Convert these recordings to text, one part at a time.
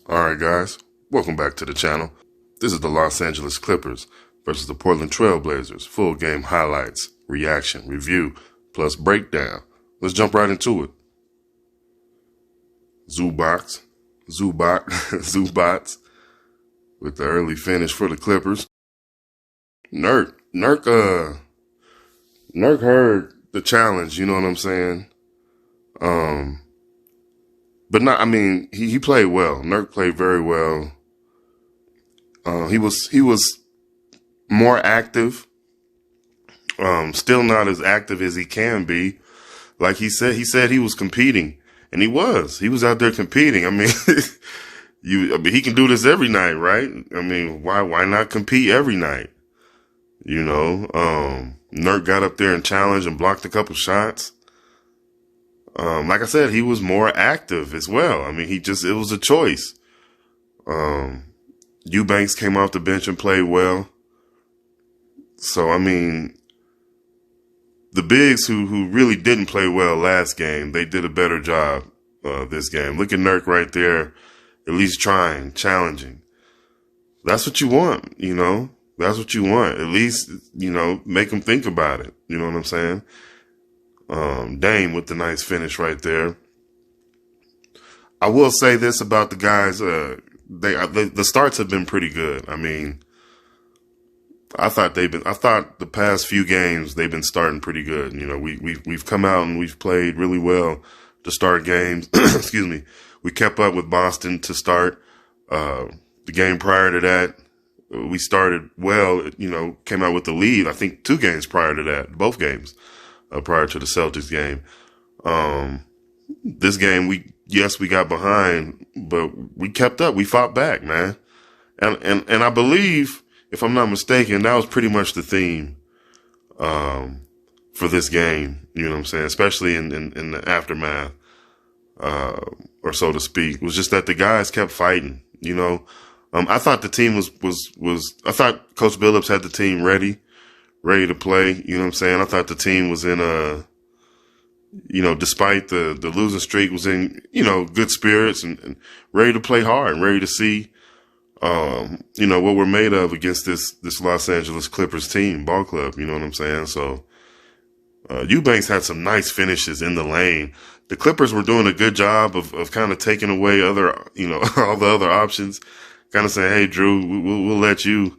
Alright guys, welcome back to the channel. This is the Los Angeles Clippers versus the Portland Trail Blazers. Full game highlights, reaction, review, plus breakdown. Let's jump right into it. Zubac with the early finish for the Clippers. Nurk heard the challenge, you know what I'm saying? But not, I mean, he played well. Nurk played very well. He was more active. Still not as active as he can be. Like he said he was competing, and he was out there competing. I mean, he can do this every night, right? I mean, why not compete every night? You know, Nurk got up there and challenged and blocked a couple shots. Like I said, he was more active as well. I mean, it was a choice. Eubanks came off the bench and played well. So, I mean, the bigs who really didn't play well last game, they did a better job, this game. Look at Nurk right there, at least trying, challenging. That's what you want, you know? That's what you want. At least, you know, make them think about it. You know what I'm saying? Dame with the nice finish right there. I will say this about the guys, the starts have been pretty good. I mean, I thought the past few games they've been starting pretty good. You know, we've come out and we've played really well to start games. Excuse me. We kept up with Boston to start. The game prior to that, we started well, you know, came out with the lead. I think 2 games prior to that, both games, prior to the Celtics game. This game, we got behind, but we kept up. We fought back, man. And I believe, if I'm not mistaken, that was pretty much the theme, for this game. You know what I'm saying? Especially in the aftermath, or so to speak. It was just that the guys kept fighting, you know. I thought the team I thought Coach Billups had the team ready to play. You know what I'm saying? I thought the team was in you know, despite the losing streak, was in, you know, good spirits and ready to play hard and ready to see, you know, what we're made of against this Los Angeles Clippers team, ball club. You know what I'm saying? So, Eubanks had some nice finishes in the lane. The Clippers were doing a good job of kind of taking away other, you know, all the other options, kind of saying, hey, Drew, we'll let you,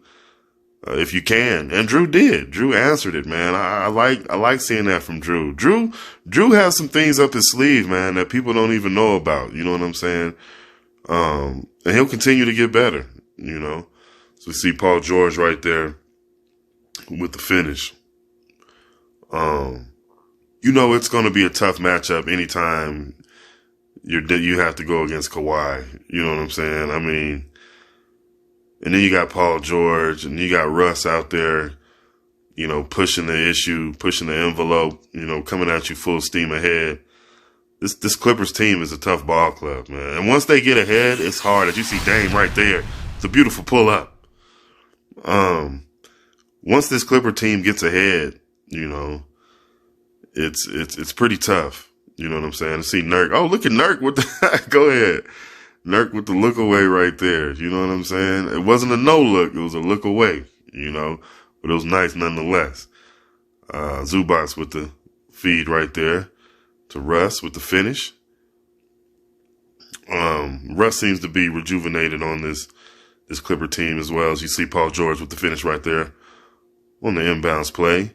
if you can. And Drew did. Drew answered it, man. I like seeing that from Drew. Drew has some things up his sleeve, man, that people don't even know about. You know what I'm saying? And he'll continue to get better, you know. So we see Paul George right there with the finish. You know, it's going to be a tough matchup anytime you have to go against Kawhi. You know what I'm saying? I mean, and then you got Paul George and you got Russ out there, you know, pushing the issue, pushing the envelope, you know, coming at you full steam ahead. This Clippers team is a tough ball club, man. And once they get ahead, it's hard. As you see Dame right there, it's a beautiful pull up. Once this Clipper team gets ahead, you know, it's pretty tough. You know what I'm saying? To see Nurk. Oh, look at Nurk with the, go ahead. Nurk with the look away right there. You know what I'm saying? It wasn't a no look. It was a look away, you know, but it was nice nonetheless. Zubac with the feed right there to Russ with the finish. Russ seems to be rejuvenated on this Clipper team as well, as you see Paul George with the finish right there on the inbounds play.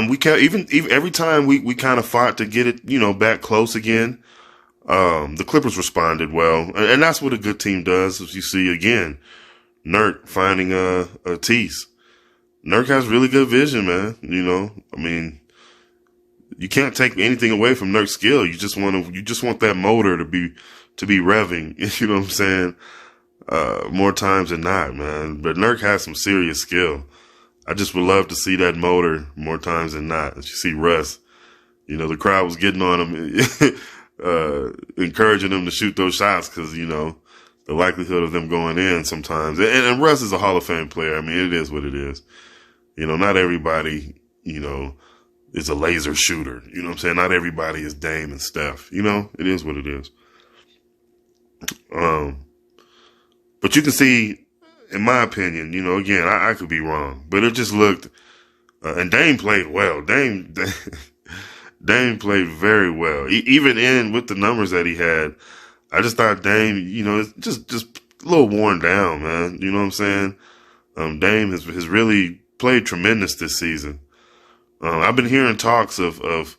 We can't even every time we kind of fought to get it, you know, back close again. The Clippers responded well, and that's what a good team does. As you see again, Nurk finding a Tease. Nurk has really good vision, man. You know, I mean, you can't take anything away from Nurk's skill. You just want that motor to be revving. You know what I'm saying? More times than not, man. But Nurk has some serious skill. I just would love to see that motor more times than not. As you see Russ, you know, the crowd was getting on him, encouraging him to shoot those shots because, you know, the likelihood of them going in sometimes. And Russ is a Hall of Fame player. I mean, it is what it is. You know, not everybody, you know, is a laser shooter. You know what I'm saying? Not everybody is Dame and Steph. You know, it is what it is. Um, but you can see, in my opinion, again, I could be wrong, but it just looked, and Dame played well. Dame played very well. Even with the numbers that he had, I just thought Dame, just a little worn down, man. You know what I'm saying? Dame has really played tremendous this season. I've been hearing talks of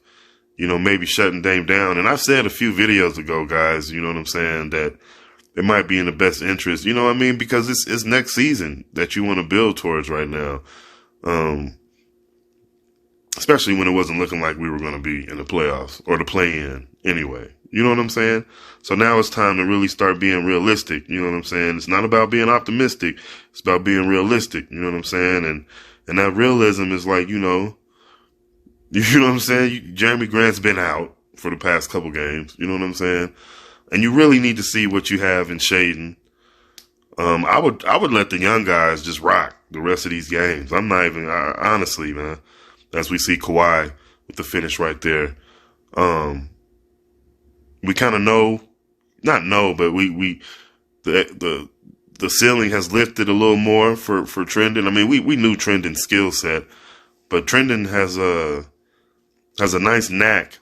maybe shutting Dame down. And I've said a few videos ago, guys, you know what I'm saying, that it might be in the best interest, you know what I mean? Because it's next season that you want to build towards right now. Especially when it wasn't looking like we were going to be in the playoffs or the play-in anyway. You know what I'm saying? So now it's time to really start being realistic. You know what I'm saying? It's not about being optimistic. It's about being realistic. You know what I'm saying? And that realism is like, you know what I'm saying? Jeremy Grant's been out for the past couple games. You know what I'm saying? And you really need to see what you have in Shaedon. I would let the young guys just rock the rest of these games. I'm not even, honestly, man, as we see Kawhi with the finish right there. We kind of but the ceiling has lifted a little more for Trendon. I mean, we knew Trendon's skill set, but Trendon has a nice knack,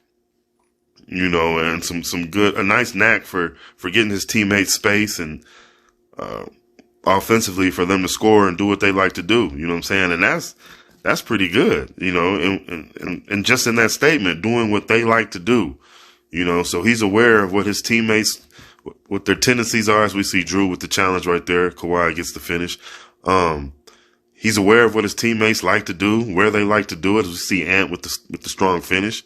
and a nice knack for getting his teammates space and, offensively for them to score and do what they like to do. You know what I'm saying? And that's pretty good, and just in that statement, doing what they like to do, so he's aware of what his teammates, what their tendencies are, as we see Drew with the challenge right there. Kawhi gets the finish. He's aware of what his teammates like to do, where they like to do it, as we see Ant with the strong finish.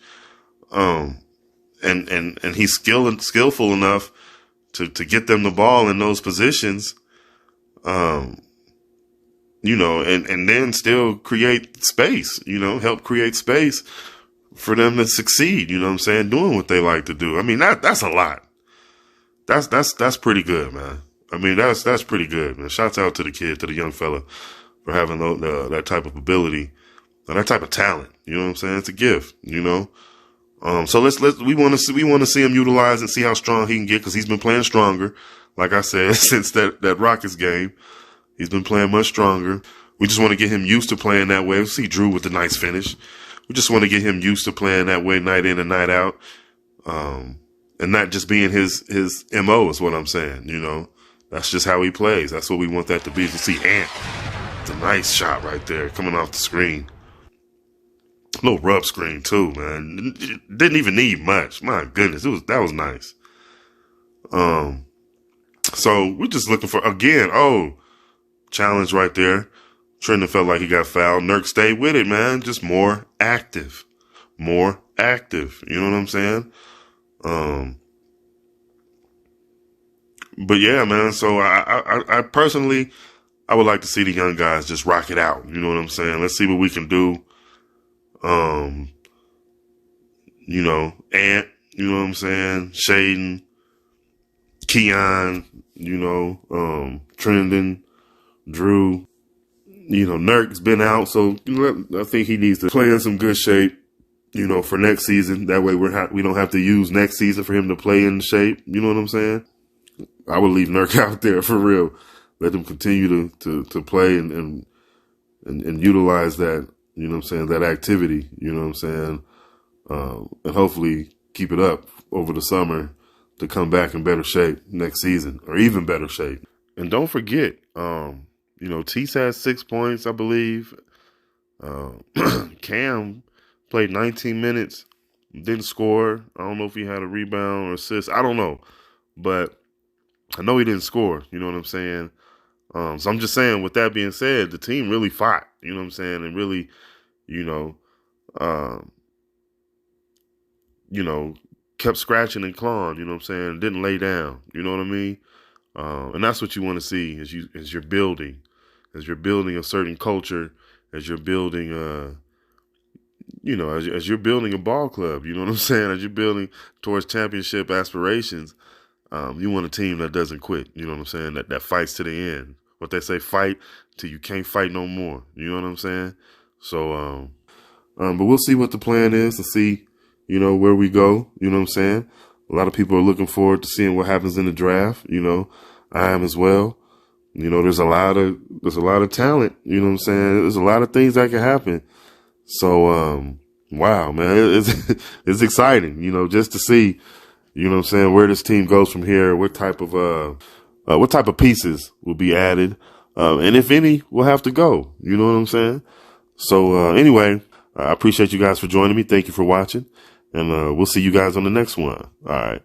And he's skillful enough to get them the ball in those positions. And then still create space, help create space for them to succeed, you know what I'm saying? Doing what they like to do. I mean, that's a lot. That's pretty good, man. I mean, that's pretty good, man. Shouts out to the young fella for having that type of ability, that type of talent. You know what I'm saying? It's a gift, So we want to see him utilize and see how strong he can get, because he's been playing stronger. Like I said, since that Rockets game, he's been playing much stronger. We just want to get him used to playing that way. We see Drew with the nice finish. We just want to get him used to playing that way night in and night out. And not just being his MO is what I'm saying, That's just how he plays. That's what we want that to be. You see Ant. It's a nice shot right there coming off the screen. A little rub screen too, man. Didn't even need much. My goodness. That was nice. So we're just looking for, again, challenge right there. Trendon felt like he got fouled. Nurk stayed with it, man. Just more active. You know what I'm saying? But yeah, man. So I personally, I would like to see the young guys just rock it out. You know what I'm saying? Let's see what we can do. Ant, you know what I'm saying? Shaedon, Keon, Trendon, Drew, Nurk's been out. So I think he needs to play in some good shape, for next season. That way we don't have to use next season for him to play in shape. You know what I'm saying? I would leave Nurk out there for real. Let him continue to play and utilize that, that activity, and hopefully keep it up over the summer to come back in better shape next season, or even better shape. And don't forget, Tease had 6 points, I believe. Cam played 19 minutes, didn't score. I don't know if he had a rebound or assist. I don't know, but I know he didn't score. You know what I'm saying? So I'm just saying, with that being said, the team really fought, you know what I'm saying? And really, kept scratching and clawing, you know what I'm saying? Didn't lay down, you know what I mean? And that's what you want to see as you're building a certain culture, as you're building, as you're building a ball club, you know what I'm saying? As you're building towards championship aspirations, you want a team that doesn't quit, you know what I'm saying? That fights to the end. What they say, fight till you can't fight no more. You know what I'm saying? So, but we'll see what the plan is to see, where we go. You know what I'm saying? A lot of people are looking forward to seeing what happens in the draft. You know, I am as well. You know, there's a lot of talent. You know what I'm saying? There's a lot of things that can happen. So, wow, man, it's exciting, you know, just to see, you know what I'm saying, where this team goes from here, what type of pieces will be added, and if any will have to go, you know what I'm saying? So, anyway, I appreciate you guys for joining me. Thank you for watching, and we'll see you guys on the next one. All right.